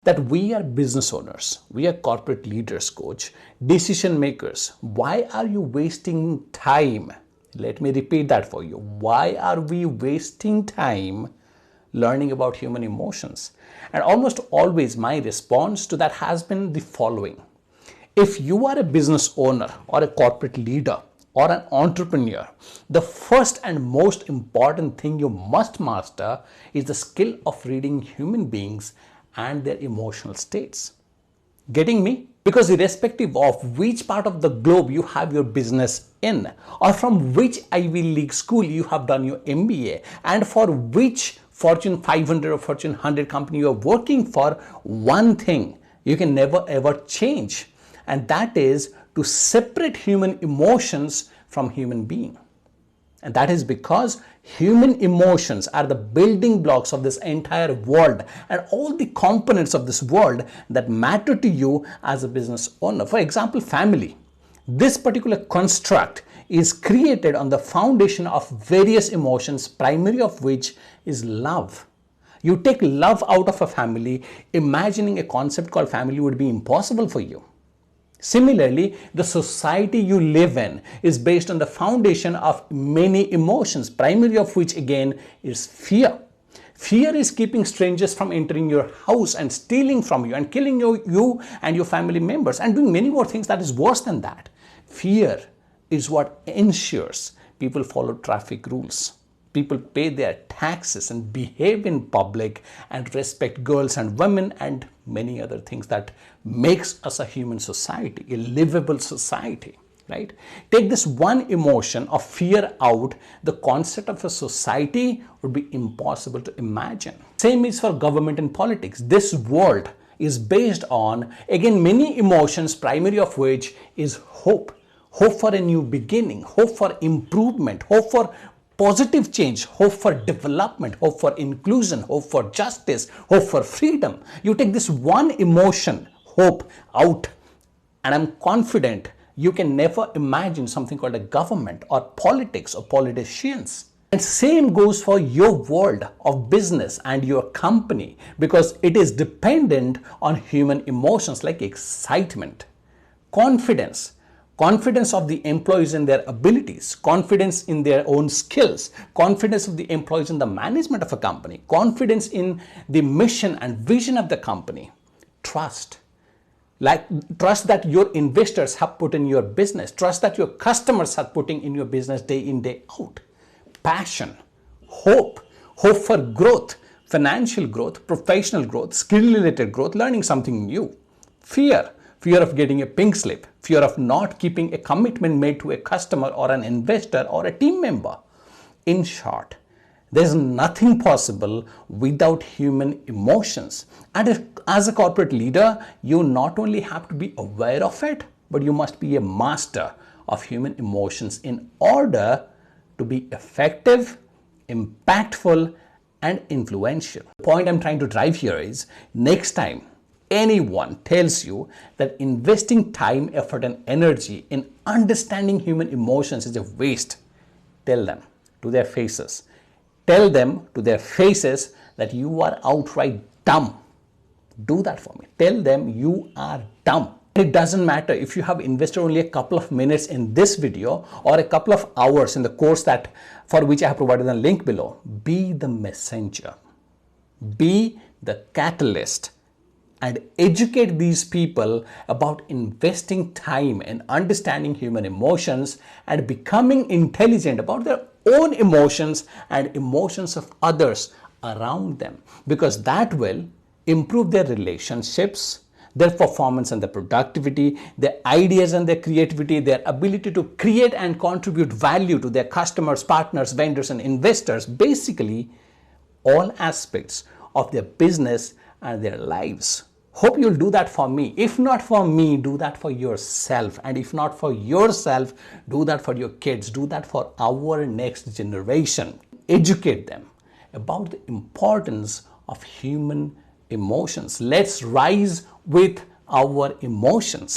that we are business owners, we are corporate leaders, coach, decision makers. Why are you wasting time? Let me repeat that for you. Why are we wasting time learning about human emotions? And almost always my response to that has been the following. If you are a business owner or a corporate leader or an entrepreneur, the first and most important thing you must master is the skill of reading human beings and their emotional states. Getting me? Because irrespective of which part of the globe you have your business in, or from which Ivy League school you have done your MBA, and for which Fortune 500 or Fortune 100 company you are working for, one thing you can never ever change, and that is to separate human emotions from human being. And that is because human emotions are the building blocks of this entire world and all the components of this world that matter to you as a business owner. For example, family. This particular construct is created on the foundation of various emotions, primary of which is love. You take love out of a family, imagining a concept called family would be impossible for you. Similarly, the society you live in is based on the foundation of many emotions, primary of which again is fear. Fear is keeping strangers from entering your house and stealing from you and killing you and your family members and doing many more things that is worse than that. Fear is what ensures people follow traffic rules. People pay their taxes and behave in public and respect girls and women and many other things that makes us a human society, a livable society, right? Take this one emotion of fear out, the concept of a society would be impossible to imagine. Same is for government and politics. This world is based on, again, many emotions, primary of which is hope. Hope for a new beginning, hope for improvement, hope for positive change, hope for development, hope for inclusion, hope for justice, hope for freedom. You take this one emotion, hope, out, and I'm confident you can never imagine something called a government or politics or politicians. And same goes for your world of business and your company, because it is dependent on human emotions like excitement, confidence of the employees in their abilities, confidence in their own skills, confidence of the employees in the management of a company, confidence in the mission and vision of the company, trust that your investors have put in your business, trust that your customers are putting in your business day in, day out, passion, hope for growth, financial growth, professional growth, skill-related growth, learning something new, fear of getting a pink slip, fear of not keeping a commitment made to a customer or an investor or a team member. In short, there's nothing possible without human emotions. And as a corporate leader, you not only have to be aware of it, but you must be a master of human emotions in order to be effective, impactful, and influential. The point I'm trying to drive here is, next time anyone tells you that investing time, effort, and energy in understanding human emotions is a waste, tell them to their faces. Tell them to their faces that you are outright dumb. Do that for me. Tell them you are dumb. It doesn't matter if you have invested only a couple of minutes in this video or a couple of hours in the course for which I have provided a link below. Be the messenger. Be the catalyst. And educate these people about investing time in understanding human emotions and becoming intelligent about their own emotions and emotions of others around them, because that will improve their relationships, their performance and their productivity, their ideas and their creativity, their ability to create and contribute value to their customers, partners, vendors, and investors, basically all aspects of their business and their lives. Hope you'll do that for me. If not for me, do that for yourself. And if not for yourself, do that for your kids. Do that for our next generation. Educate them about the importance of human emotions. Let's rise with our emotions.